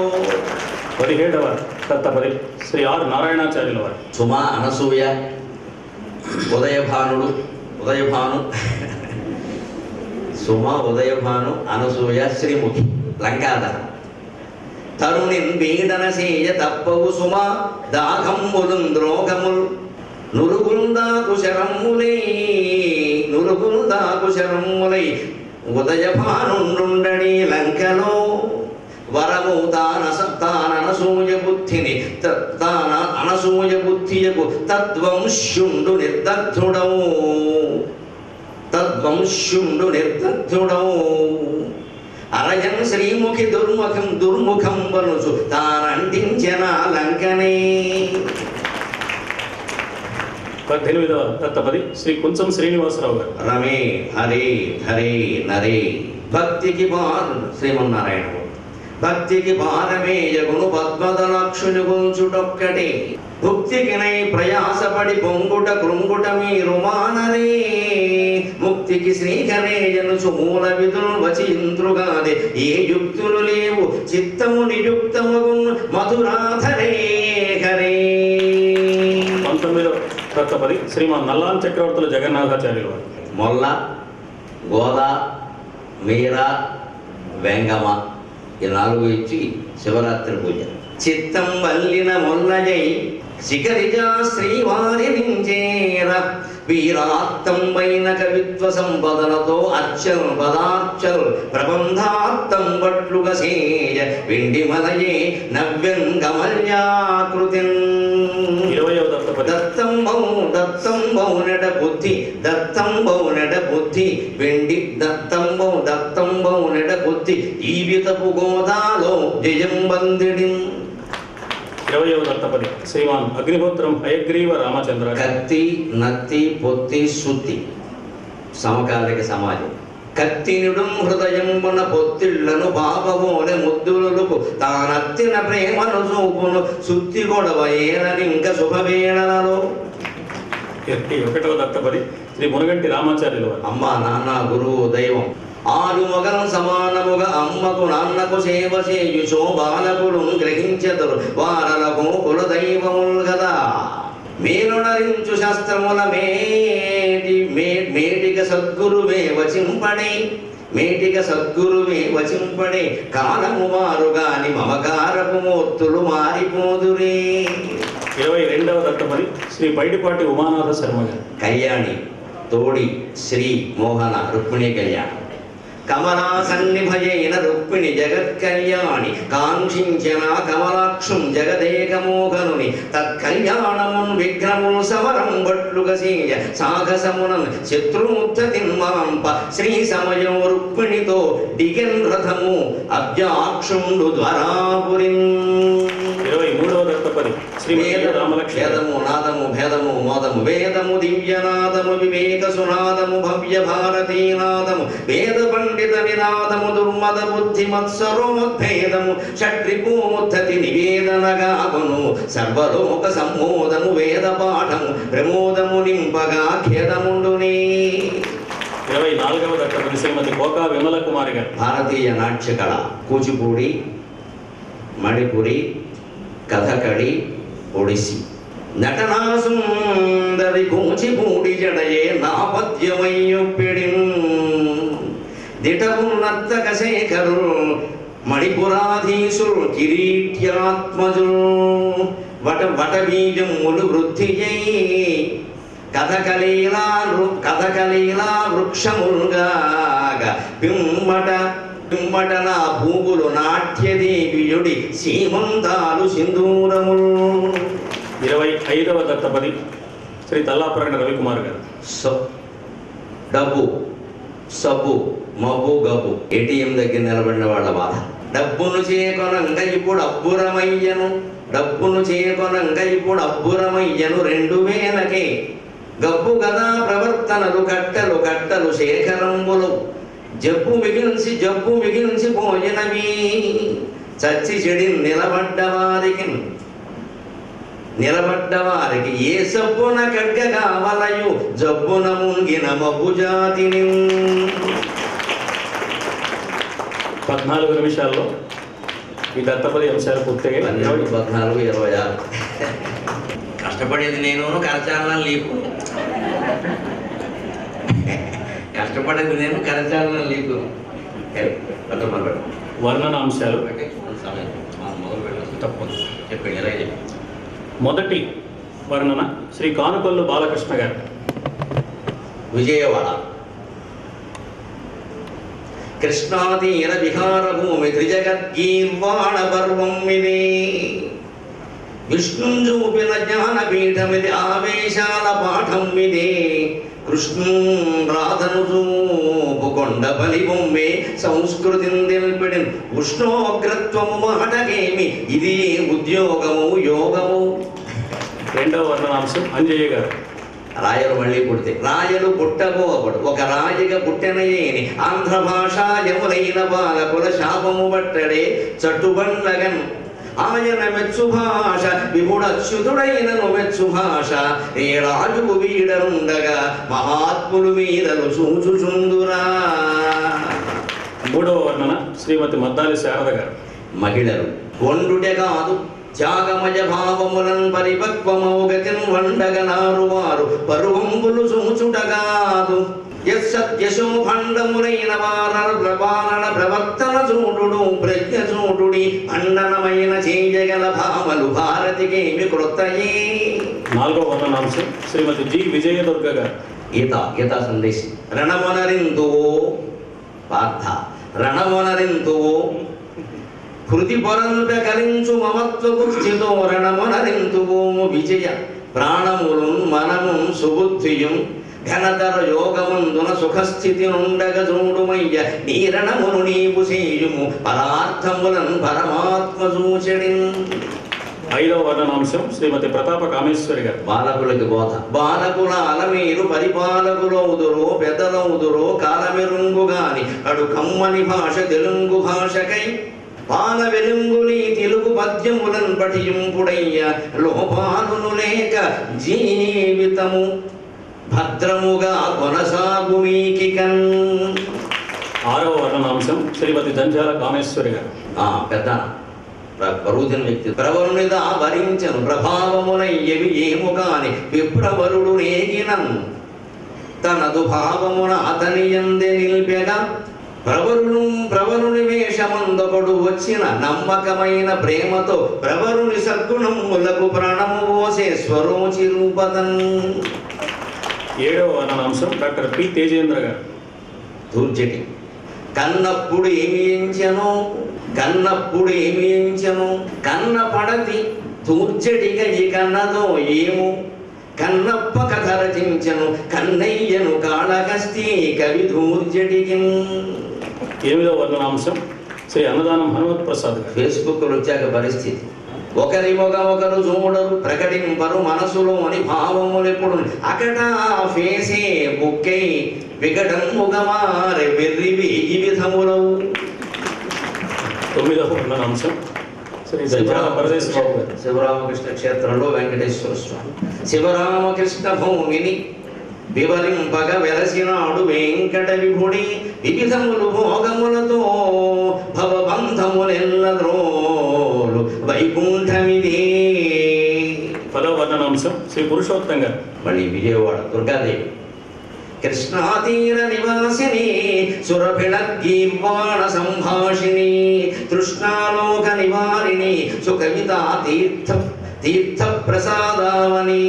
17వ దత్తపది శ్రీ ఆర్ నారాయణాచార్యుల వారు. సుమ అనసూయ ఉదయభాను సుమ ఉదయభాను అనసూయ శ్రీముఖి లంకాధర తరుణిన్ వీడన సేయ తప్పవు సుమ దాహమ్ములున్ ద్రోగముల్ నురుగుందాకుశరమ్ములై ఉదయభానుండుండని లంకలో వరము తానసూయ బుద్ధిని అనసూయ బుద్ధియకు తద్వంశ్యుండు నిర్దగ్ధుడవు అరయన్ శ్రీముఖి దుర్ముఖం వనుచు తానంటించిన లంకనే. 18వ దత్తపది శ్రీ కుంచం శ్రీనివాసరావు గారు. రమే హరే హరే నరే భక్తికి శ్రీమన్నారాయణ భక్తికి భారమేయగును పద్మదలాక్షుని గుంచుటొక్కటే భుక్తికినై ప్రయాసపడి పొంగుట కృంగుట మీరు మానరే ముక్తికి శ్రీకరేయనుచు మూల విధులు వచి ఇంద్రుగాదే ఏ యుక్తులు లేవు చిత్తము నియుక్తము మధురాధరే హరే. 19వ దత్తపది శ్రీమాన్ నల్లాన్ చక్రవర్తుల జగన్నాథాచార్యుల వారు. మొల్ల గోద మీర వెంగమ ఈ 4 ఇచ్చి శివరాత్రి పూజ. చిత్తం వల్లిన మొల్లజై శిఖరిజా శ్రీవారి నించేర వీరాత్తం వైన కవిత్వ సంపదలతో అర్చల్ పదార్చల్ ప్రబంధాత్తం బట్లుగా సేయ వెండి మలయే నవ్యం గమల్యాకృతిన్. 20వ దత్తపది దత్తం బౌనడ బుద్ధి వెండి దత్తం బౌనడ బుద్ధి జీవితపు గోదాలో జయం బందిడిన్. 20వ దత్తపది శ్రీమాన్ అగ్నిహోత్రం హయగ్రీవ రామచంద్ర. కత్తి నత్తి పొత్తి సుత్తి సమకాలిక సమాజం. కత్తినుడు హృదయమున పొత్తిళ్లను బాబవోలె ముద్దులకు తానత్తిన ప్రేమను చూపును సుత్తి గొడవ ఏలనింక శుభవేళలలో. 21వ దత్తపది శ్రీ మునగంటి రామాచార్యుల వారు. అమ్మ నాన్న గురువు దైవం ఆరు మొగలు సమానముగా అమ్మకు నాన్నకు సేవ చేయుచో బాలకులు గ్రహించెదరు వారలకు కుల దైవములు కదా. మేలునరించు శాస్త్రముల మేటిక సద్గురువే వచింపడే కాలము మారుగాని మమకారపు మూర్తులు మారిపోదురే. 22వ దత్తపది శ్రీ పైడిపాటి ఉమానాథ శర్మ గారు. కళ్యాణి తోడి శ్రీ మోహన రుక్మిణి కళ్యాణం. కమలా సన్నిభయైన రుక్మిణి జగత్కళ్యాణి కాంక్షించిన కమలాక్షం జగదేకమోహనుని తత్కళ్యాణమున్ విఘ్నమున్ సమరం బట్లుగా సేయ సాగసమునన్ శత్రుముద్ధతిన్మాంప శ్రీ సమయం రుక్మిణితో దిగన్ రథము అబ్జాక్షుండు ద్వారాపురిన్. 23వ దత్తపది శ్రీ రామలక్ష్మి. వేదము నాదము భేదము మోదము వేదము దివ్యనాదము వివేక సునాదము భవ్య భారతీనాదము వేద పండిత నినాదము దుర్మద బుద్ధి మత్సరోద్భేదము షట్రిపూముద్ధతి నివేదనగాగును సర్వలోక సమ్మోదము వేద పాఠము ప్రమోదము నింపగా ఖేదముండునే. 24వ దత్తపది శ్రీమతి కోకా విమల కుమారి గారు. భారతీయ నాట్య కళ కూచిపూడి మణిపురి కథకళి ఒడిసి నటనా సుందరి కూచిపూడి జడయే నాపద్యమయ్యొప్పిడి దిటవు నర్తక శేఖరు మణిపురాధీసులు కిరీట్యాత్మజులు వటబీజములు వృద్ధి కథకలీలా వృక్షముల్గాగ పిమ్మట నా భూములు నాట్యదేవియుడి సీమంతాలు సింధూరములు. 25వ దత్తపది శ్రీ తల్లాప్రగడ రవికుమార్ గారు. డబ్బు సబ్బు మబ్బు గబ్బు ఏటీఎం దగ్గర నిలబడిన వాళ్ళ బాధ. డబ్బును చేకొనంగ ఇప్పుడు అబ్బురమయ్యను, డబ్బును చేకొనంగ ఇప్పుడు అబ్బురమయ్యను 2000కే గబ్బు గదా ప్రవర్తనలు కట్టలు కట్టలు శేఖరంబులు జబ్బు మిగిల్చి పోయినవి చచ్చి చెడి నిలబడ్డవారికి ఏ సబ్బున కడ్గ కావలయు జబ్బున ముంగిన మబ్బు జాతిని. 14 నిమిషాల్లో ఈ దత్తపది అంశాలు పూర్తయ్యాయి. 12, 14, 26 కష్టపడేది నేను, కరచాలనం లీకు. కష్టపడేది నేను, కరచాలనం లీకు. వర్ణనాంశాలు చెప్పండి. మొదటి వర్ణన శ్రీ కానుకొల్లు బాలకృష్ణ గారు, విజయవాడ. కృష్ణాతీర విహార భూమి త్రిజగద్గీర్వాణ పర్వం ఇదే, విష్ణుం చూపిన జ్ఞానపీఠమిది ఆవేశాల పాఠం ఇదే, కృష్ణం రాధను చూపు కొండ బలి బొమ్మే సంస్కృతిని తెలిపిడిన్ ఉష్ణోగ్రత్వము మాటకేమి ఇది ఉద్యోగము యోగము. రెండవ వర్ణనాంశం అంజయ్య గారు. రాయలు మళ్ళీ పుడితే రాయలు పుట్టబోబడు ఒక రాయిగా పుట్టెనయేని ఆంధ్ర భాషాయములైన బాలకుల శాపము బట్టడే చట్టుబండ్లగన్ ఆయన మెచ్చు భాష విపుడచ్యుతుడైనను మెచ్చు భాష ఏ రాజుకు వీడరుండగా మహాత్ములు మీదలు చూచుచుందురా. మూడవ వర్ణన శ్రీమతి మద్దాలి శారద గారు. మహిళలు వండుటే కాదు త్యాగమయ భావములన్ పరిపక్వమౌగతిన్ వండగనారు వారు పరువంబులు చూచుటగాదు యశో భండములైన వారణ ప్రవర్తన చూడు ప్రజ్ఞ చూడుడి ఖండనమైన చేయగల భామలు భారతికేమి కృతయే. 4వ వర్ణనాంశం శ్రీమతి జి విజయదుర్గ గారు. గీతా సందేశం. రణమొనరింతువో పార్థ రణమొనరింతువో హృది పొరల్ప కలించు మమత్వపు స్థితో రణమొనరింతువో విజయ ప్రాణములు మనము సుబుద్ధియం ఘనతర యోగమందున సుఖస్థితి నుండగ చూడుమయ్య నీరణమును నీవు చేయుము పరార్థములను పరమాత్మ చూచెడిన్. 5వ వర్ణనాంశం శ్రీమతి ప్రతాప కామేశ్వరి గారు. బాలకులకి బోధ. బాలకుల అలమీరు పరిపాలకులవుదురో పెద్దలవుదురో కాలమెరుంగు గాని అడు కమ్మని భాష తెలుగు భాషకై పాల వెలుంగులి తెలుగు పద్యములను పఠింపుడయ్య లోపాలును లేక జీవితము భద్రముగా కొనసాగు మీకికన్. 6వ వర్ణనాంశం శ్రీమతి జంజాల కామేశ్వరి గారు. పెద్ద పరుదిన వ్యక్తి ప్రవరునిదా భరించను ప్రభావమునయ్యవి ఏము కాని విప్రవరుడు నేగినన్ తనదు భావమున అతని యందే నిల్పెగా ప్రవరుని వేషమందొకడు వచ్చిన నమ్మకమైన ప్రేమతో ప్రవరుని సద్గుణములకు ప్రాణము పోసే స్వరోచి రూపదన్. 7వ వర్ణనాంశం డాక్టర్ పి తేజేంద్ర గారు. దూర్జటి. కన్నప్పుడు ఏమి ఎంచెను కన్న పడతి దూర్జటిగా ఈ కన్నదో ఏము కన్నప్ప కథ రచించను కన్నయ్యను కాళహస్తి కవి దూర్జటికి. 8వ వర్ణనాంశం శ్రీ అన్నదానం హనుమత్ ప్రసాద్ గారు. ఫేస్బుక్లో వచ్చాక పరిస్థితి ఒకరి మొగ ఒకరు చూడరు ప్రకటింపరు మనసులోని భావములెప్పుడు అకట ఫేసే బుక్కై వికటం ముగమారె వెర్రివి ఈ విధములవు. 9వ వర్ణనాంశం శ్రీ జంజాల పరదేశబాబు గారు. శివరామకృష్ణ క్షేత్రంలో వెంకటేశ్వర స్వామి శివరామకృష్ణ భూమిని వివరింపగ వెలసినాడు వెంకట విభుడి వివిధములు భోగములతో భవబంధములెల్లద్రోలు వైకుంఠమిదే. 10వ వర్ణనాంశం శ్రీ పురుషోత్తం గారు. మళ్ళీ విజయవాడ దుర్గాదేవి. కృష్ణాతీర నివాసిని సురభిళగీర్వాణ సంభాషిణి తృష్ణాలోక నివారిణి సుకవితా తీర్థ ప్రసాదావని.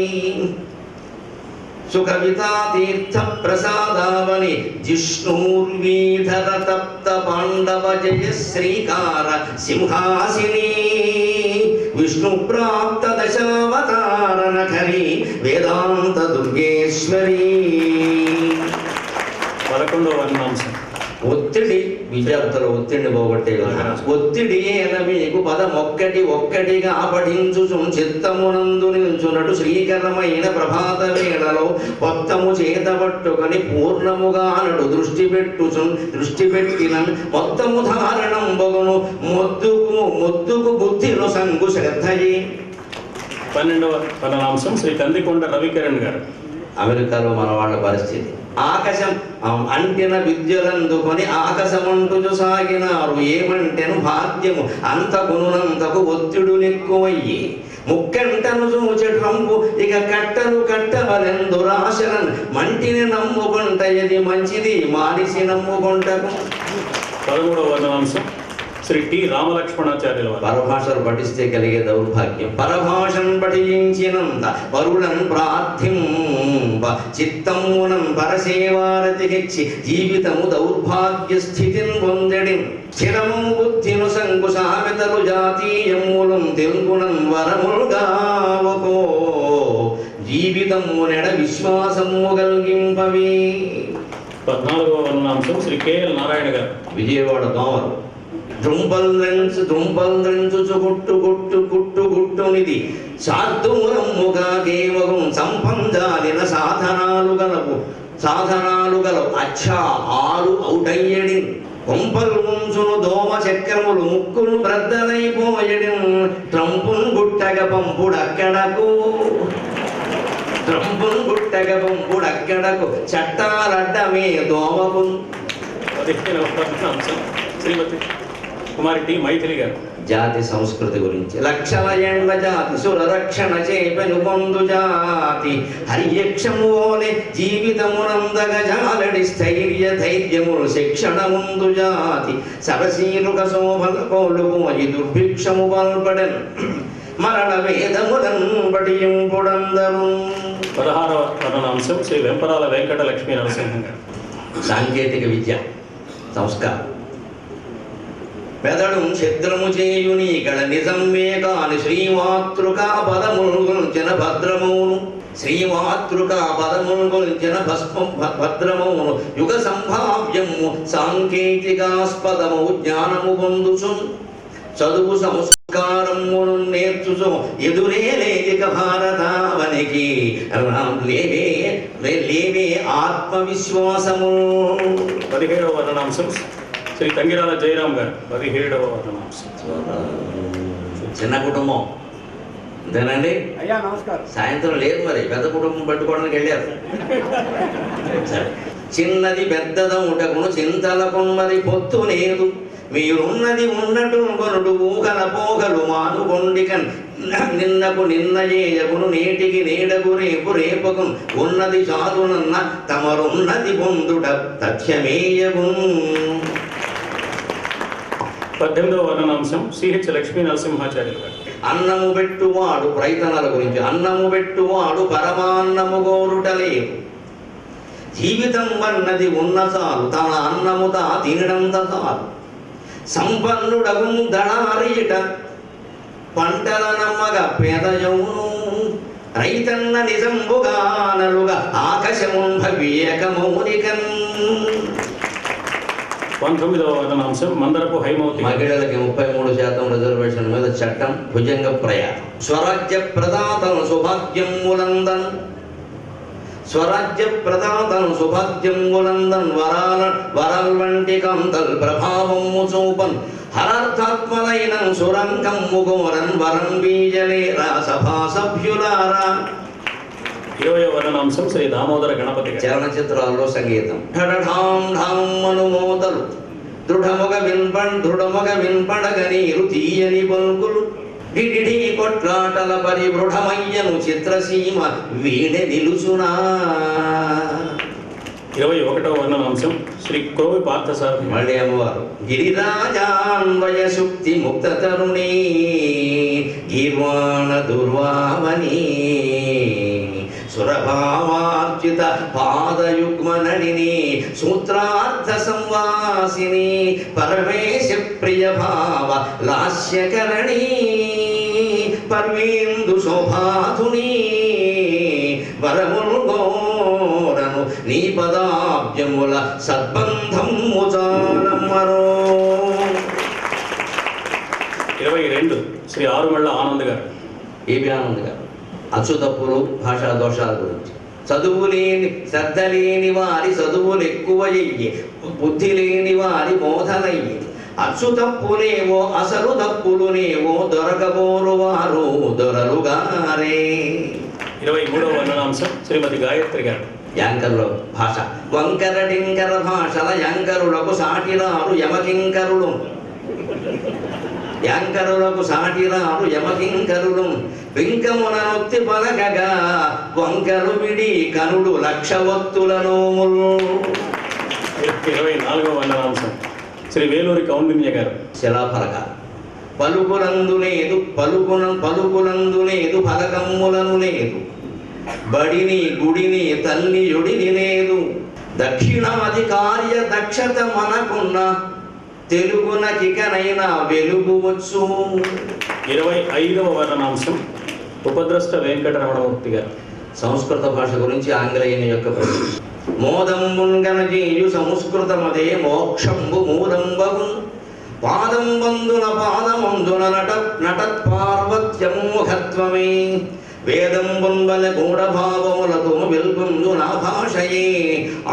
సుకవితా తీర్థ ప్రసాదావని జిష్ణూర్వీధర తప్త పాండవ జయ శ్రీకార సింహాసిని విష్ణు ప్రాప్త దశావతార నఖరి వేదాంత దుర్గేశ్వరి. 11వ వర్ణాంశం. ఒత్తిడి విద్యార్థుల ఒత్తిడిని పోగొట్టే విధానం. ఒత్తిడి ఏన మీకు ఒక్కటిగా పఠించుచు చిత్తమునందు నిల్చునటు శ్రీకరమైన ప్రభాత వేళలో మొత్తము చేత పట్టుకొని పూర్ణముగా నడు దృష్టి పెట్టిన మొత్తము ధారణం బగును మొద్దుకు బుద్ధిలో సంగు శ్రద్ధయే. 12వ వర్ణాంశం శ్రీ కందికొండ రవికిరణ్ గారు. అమెరికాలో మన వాళ్ళ పరిస్థితి. ఆకాశం అంటిన విద్యలందుకొని ఆకాశమంటుచు సాగినారు. ఏమంటెను భాగ్యము అంతకునంతకు ఒత్తిడులెక్కువయ్యి ముక్కంటను చూచె ట్రంపు ఇక కట్టవలెందు రాశలను మంటిని నమ్ముకుంట ఇది మంచిది మానిసి నమ్ముకుంటకు. 13వ వర్ణాంశం శ్రీ టి రామలక్ష్మణాచార్యుల వారు. పరభాషలు పఠిస్తే కలిగే దౌర్భాగ్యం. పరభాషను పఠించినంత పరులను ప్రార్థింప చిత్తమునం పరసేవారతికిచ్చి జీవితము దౌర్భాగ్య స్థితిని పొందడి స్థిరము బుద్ధిను సంకు సామెతలు జాతీయములు తెలుగునం వరములుగావకో జీవితము నెడ విశ్వాసము కలిగింపవే. 14వ వర్ణాంశం శ్రీ కెఎల్ నారాయణ గారు. విజయవాడ దోమలు. దుంపల్రెంచుచు గుట్టునిది శార్దూరముగా కేవలం సంపందాలిన సాధనాలు గలవు అచ్చా 6 ఔటయ్యడి కొంపలు ముంచును దోమ చక్రములు ముక్కులు బ్రద్దలైపోయడి ట్రంపును గుట్టగ పంపుడక్కడకు చట్టాలడ్డమే దోమకు. 15వ వర్ణాంశం శ్రీమతి కుమారి టి మైథిలి గారు. జాతి సంస్కృతి గురించి. లక్షల ఏండ్ల జాతి సురరక్షణ చేపెను పొందు జాతి హరియక్షము ఓలే జీవితమునందగ జాలడి స్థైర్య ధైర్యములు శిక్షణ ముందు జాతి సరసీరుక శోభల కోలుపోయి దుర్భిక్షము పల్పడన్ మరణ వేదములను పటింపుడందరు. 16వ వర్ణాంశం శ్రీ వెంపరాల వెంకట లక్ష్మీ నరసింహం గారు. సాంకేతిక విద్య సంస్కారం. పెదడు ఛిద్రము చేయుని గడ నిజమ్మే కాని శ్రీమాతృకా పదములు గొల్చిన భద్రమౌను భద్రమౌను యుగ సంభావ్యము సాంకేతికాస్పదము జ్ఞానము పొందుచు చదువు సంస్కారమును నేర్చుచు ఎదురే లేక భారతావనికి లేవే ఆత్మవిశ్వాసము. 17వ వర్ణాంశం శ్రీ తంగిరాల జయరాం గారు. 17వ వర్ణాంశం. చిన్న కుటుంబం అంతేనండి. అయ్యా నమస్కారం. సాయంత్రం లేదు మరి పెద్ద కుటుంబం పట్టుకోవడానికి వెళ్ళారు. చిన్నది పెద్దదముటకును చింతలకు మరి పొత్తు లేదు మీరున్నది ఉన్నట్టు కొనుడు ఊహల పోగలు మానుకొండికన్ నిన్నకు నిన్నయేయకును నేటికి నేడకు రేపకు ఉన్నది చాలునన్న తమరున్నది పొందుట తథ్యమేయగును. 18వ వర్ణాంశం సిహెచ్ లక్ష్మీ నరసింహాచార్యులు గారు. అన్నము పెట్టువాడు రైతన్నల గురించి. అన్నము పెట్టువాడు పరమాన్నము గోరుటలేదు జీవితం వన్నది ఉన్న చాలు తన అన్నము తా తినడంత చాలు సంపన్నుడగు దళారిట పంటల నమ్మగ పేదయౌను రైతన్న నిజంబుగా నలుగా ఆకాశమున్ భవ్యేకమౌనికన్. 19వ వర్ణాంశం మందరపు హైమవతి. మహిళలకి 33% రిజర్వేషన్ మీద చట్టం భుజంగ ప్రయాణం. స్వరాజ్య ప్రదాతను సుభాగ్యములందన్ వరాల్ వంటి కంతల్ ప్రభావము చూపన్ హరార్థాత్మలైన సురంగము గోరన్ వరం బీజలే రాసభా సభ్యులారా. 20వ వర్ణాంశం శ్రీ దామోదర గణపతి గారు. చలనచిత్రాల్లో సంగీతం. ఢఢఢాం ఢాం మనుమోతలు దృఢముగ విన్పడగ నీరు తీయని పలుకులు డిడిడి కొట్లాటల పరిబృఢమయ్యను చిత్రసీమ వీణె నిలుచునా. 21వ వర్ణాంశం శ్రీ క్రోవి పార్థసారథి. మళ్ళీ అమ్మవారు. గిరిరాజాన్వయ శుక్తి ముక్త తరుణీ గీర్వాణ దుర్వామని సురభావార్చిత పూజిత పాదయుగ్మ నడిని సూత్రార్థ సంవాసిని పరమేశ ప్రియ భావ లాస్యకరణి పర్వేందు శోభాధుని వరమును గోరను నీ పదాబ్జముల సద్బంధం ముచారమ్మరో. 22 శ్రీ ఆరుమళ్ళ ఆనంద్ గారు. ఏబి ఆనంద్ గారు అచ్చుతప్పులు భాషా దోషాల గురించి. చదువు లేని శ్రద్ధ లేని వారి చదువులు ఎక్కువయ్యి, బుద్ధి లేని వారి బోధనయ్యి. అచ్చు తప్పులేవో అసలు తప్పులునేవో దొరకబోరు వారు దొరలుగారే. 23వ వర్ణనాంశం శ్రీమతి గాయత్రి గారు. యాంకరుల భాష. వంకర టింకర భాషల యాంకరులకు సాటిరారు యమకింకరులు. యాంకరులకు సాటిరారు యమకింకరులు. వింకమున నొత్తి పలకగా వంకరు విడి కనుడు లక్ష ఒత్తులను. 24వ వర్ణనాంశం శ్రీ వేలూరి కౌండిన్య గారు. శిలాఫలక. పలుకులందు లేదు పలుకులందు లేదు ఫలకమ్ములను లేదు. బడిని గుడిని తల్లి యొడిని లేదు. దక్షిణాది కార్య దక్షత మనకున్న తెలుగునకికనైనా వెలుగువచ్చు. 25వ వర్ణనాంశం ఉపద్రష్ట వెంకటరమణమూర్తి గారు. సంస్కృత భాష గురించి ఆంగ్లేయుని యొక్క ప్రశ్న. మోదంబుంగనజేయు సంస్కృతమదే మోక్షంబు మూలంబగు పాదంబందున పాదమందున నటత్పార్వత్యమోఘత్వమే వేదంబుంబల గూఢభావములతో వెల్గొందు నా భాషయే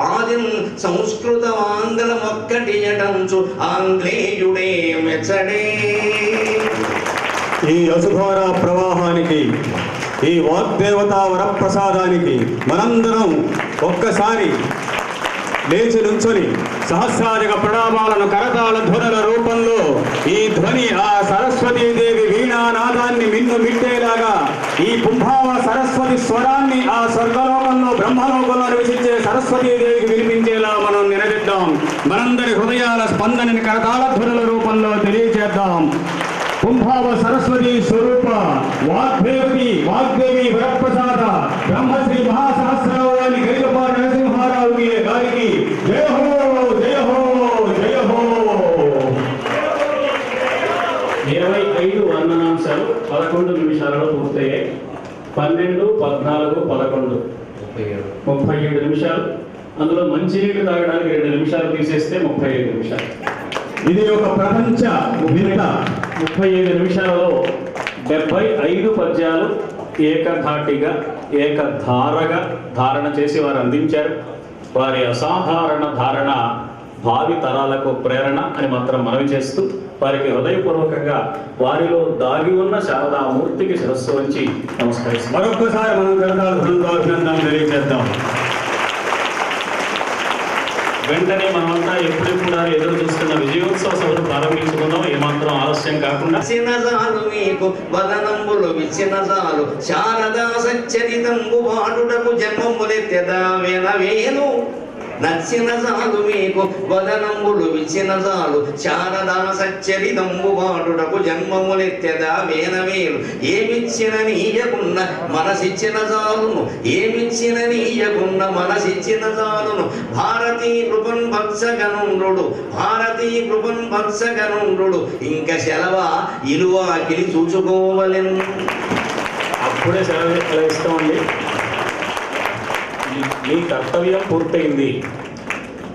ఆదిం సంస్కృతమాంగ్లమొక్కటి యటంచు ఆంగ్లేయుడే మెచ్చడే. ఈ అసుధార ప్రవాహానికి, ఈ వాగ్దేవతా వరప్రసాదానికి మనందరం ఒక్కసారి లేచి నుంచొని సహస్రాధిక ప్రణామాలను కరతాళ ధ్వనుల రూపంలో ఈ ధ్వని ఆ సరస్వతీదేవి వీణానాదాన్ని మిన్ను మిట్టేలాగా, ఈ కుంభావ సరస్వతి స్వరాన్ని ఆ స్వర్గలోకంలో బ్రహ్మలోకంలో నివసించే సరస్వతీదేవికి వినిపించేలా మనం నిలదిద్దాం. మనందరి హృదయాల స్పందనని కరతాళ ధ్వనుల రూపంలో తెలియజేద్దాం. కుంభావ సరస్వతి స్వరూప వాగ్దేవి వరప్రసాద బ్రహ్మశ్రీ మహాసహస్రవాణి గరికపాటి నరసింహారావు గారికి జయ హో జయ హో జయ హో. 25 వర్ణనాంశాలు 11 నిమిషాలలో పూర్తయ్యాయి. 12, 14, 11 37 నిమిషాలు. అందులో మంచినీళ్ళు తాగడానికి 2 నిమిషాలు తీసేస్తే 35 నిమిషాలు. ఇది ఒక ప్రపంచ వింత. 35 నిమిషాలలో 75 పద్యాలు ఏకధాటిగా ఏకధారగా ధారణ చేసి వారు అందించారు. వారి అసాధారణ ధారణ భావి తరాలకు ప్రేరణ అని మాత్రం మనవి చేస్తూ వారికి హృదయపూర్వకంగా వారిలో దాగి ఉన్న శారదామూర్తికి శిరస్సు వచ్చి నమస్కరిస్తాం. మరొకసారి మనం అభినందనలు తెలియజేద్దాం. వెంటనే మనమంతా ఎప్పుడెప్పుడు ఎదురు చూస్తున్న విజయోత్సవ సభను ప్రారంభించుకుందాం. ఏమాత్రం ఆలస్యం కాకుండా. చాలు మీకు వదనంబులు విచ్చిన చాలు శారదా సచ్చరితంబు వాడుటకు జన్మములెత్తెదా వేను. నచ్చిన చాలు మీకు వదనంబులు విచ్చిన చాలు శారదా సచ్చరితంబు వాడుటకు జన్మములెత్తెదా వేలు. ఏమిచ్చిన నీయకున్న మనసిచ్చిన చాలును, ఏమిచ్చిన నీయకున్న మనసిచ్చిన చాలును. భారతీ కృపన్ భత్సగనుండ్రుడు, భారతీ కృపన్ భత్సగనుండ్రుడు ఇంక సెలవా ఇలువాకిలి చూసుకోవలెను. అప్పుడే సెలవు ఇస్తామండి. మీ కర్తవ్యం పూర్తయింది,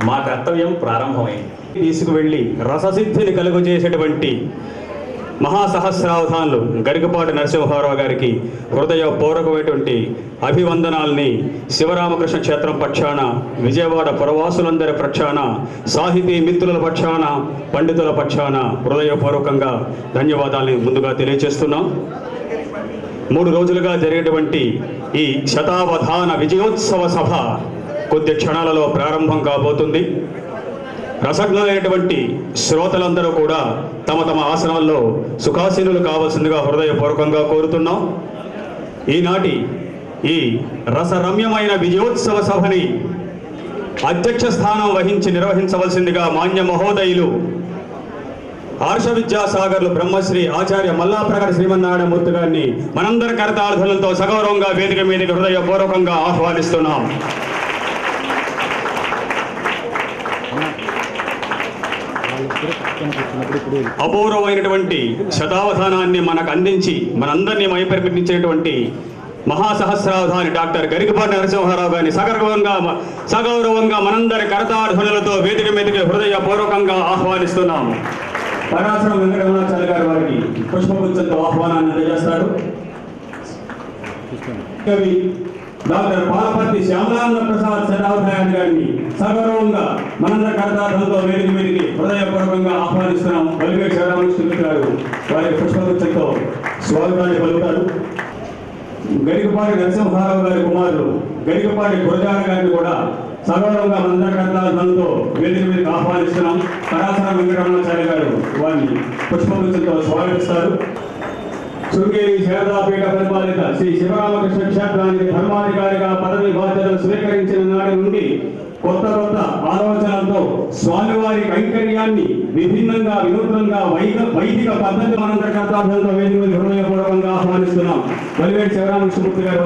మా కర్తవ్యం ప్రారంభమైంది. తీసుకువెళ్ళి రససిద్ధిని కలుగు చేసేటువంటి మహాసహస్రావధానులు గరికపాటి నరసింహారావు గారికి హృదయపూర్వకమైనటువంటి అభివందనాల్ని శివరామకృష్ణ క్షేత్రం పక్షాన, విజయవాడ పురవాసులందరి పక్షాన, సాహితీ మిత్రుల పక్షాన, పండితుల పక్షాన హృదయపూర్వకంగా ధన్యవాదాలని ముందుగా తెలియజేస్తున్నాం. 3 రోజులుగా జరిగేటువంటి ఈ శతావధాన విజయోత్సవ సభ కొద్ది క్షణాలలో ప్రారంభం కాబోతుంది. రసజ్ఞులైనటువంటి శ్రోతలందరూ కూడా తమ తమ ఆసనాల్లో సుఖాసీనులు కావాల్సిందిగా హృదయపూర్వకంగా కోరుతున్నాం. ఈనాటి ఈ రసరమ్యమైన విజయోత్సవ సభని అధ్యక్ష స్థానం వహించి నిర్వహించవలసిందిగా మాన్య మహోదయులు ఆర్ష విద్యాసాగర్లు బ్రహ్మశ్రీ ఆచార్య మల్లాప్రగడ శ్రీమన్నారాయణమూర్తి గారిని మనందరి కరతాళ ధ్వనులతో సగౌరవంగా వేదిక మీదకి హృదయపూర్వకంగా ఆహ్వానిస్తున్నాం. అపూర్వమైనటువంటి శతావధానాన్ని మనకు అందించి మనందరినీ మైపరిపించేటువంటి మహాసహస్రావధాని డాక్టర్ గరికపాటి నరసింహారావు గారిని సగౌరవంగా మనందరి కరతార్థులతో వేదిక మీదకి హృదయపూర్వకంగా ఆహ్వానిస్తున్నాం. పరాశరం వెంకటరమణాచార్య గారు వారికి పుష్పగుచ్చంతో ఆహ్వానాన్ని అందజేస్తారు. కవి డాక్టర్ పాలపర్తి శ్యామలానంద ప్రసాద్ శతావధాని గారిని సగౌరవంగా మనందరి కరతార్థులతో వేదిక మీదకి హృదయపూర్వకంగా ఆహ్వానిస్తున్నాం. వలివేటి శివరామకృష్ణ గారు వారికి పుష్పగుచ్చంతో స్వాగతాన్ని పలుకుతారు. గరికపాటి నరసింహారావు గారి కుమారులు గరికపాటి గురజాడ గారిని కూడా సగౌరవంగా మనందరి కరతార్థులతో వేదిక మీదకి ఆహ్వానిస్తున్నాం. పరాశరం వెంకటరమణాచార్య గారు వారిని పుష్పగుచ్చంతో స్వాగతిస్తారు. శృంగేరి శారదాపీఠ పరిపాలిత శ్రీ శివరామకృష్ణ క్షేత్రానికి ధర్మాధికారిగా పదవి బాధ్యతలు స్వీకరించిన నాటి నుండి కొత్త ఆలోచనలతో స్వామివారి కైంకర్యాన్ని విభిన్నంగా వినూత్నంగా వైదిక పద్ధతి మనందరి కర్తార్థంతో వేదిక హృదయపూర్వకంగా ఆహ్వానిస్తున్నాం. వలివేటి శివరామకృష్ణమూర్తి గారు